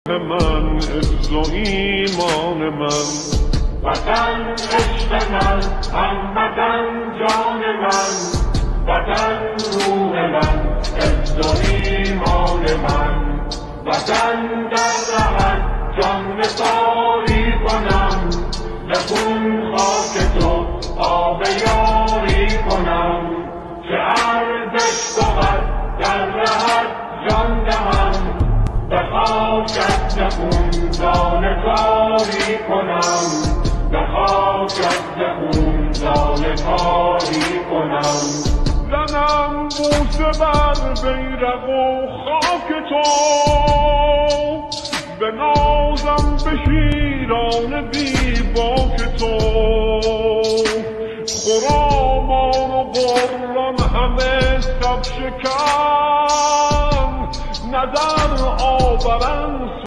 من عز و ایمان من، وطن عشق من، هموطن جان من، وطن روح من، عز و ایمان من. وطن در رهت جان نثاری کنم، به خون خاک تو آب یاری کنم. چه ارزش بود در رهت جان دهم، به خاکت ز خون دانه کاری کنم، به خاکت ز خون دانه کاری کنم. زنم بوسه بر بیرق و خاک تو، به نازم به شیران بی باک تو. خرامان و غران همه صف شکن، نظر آورند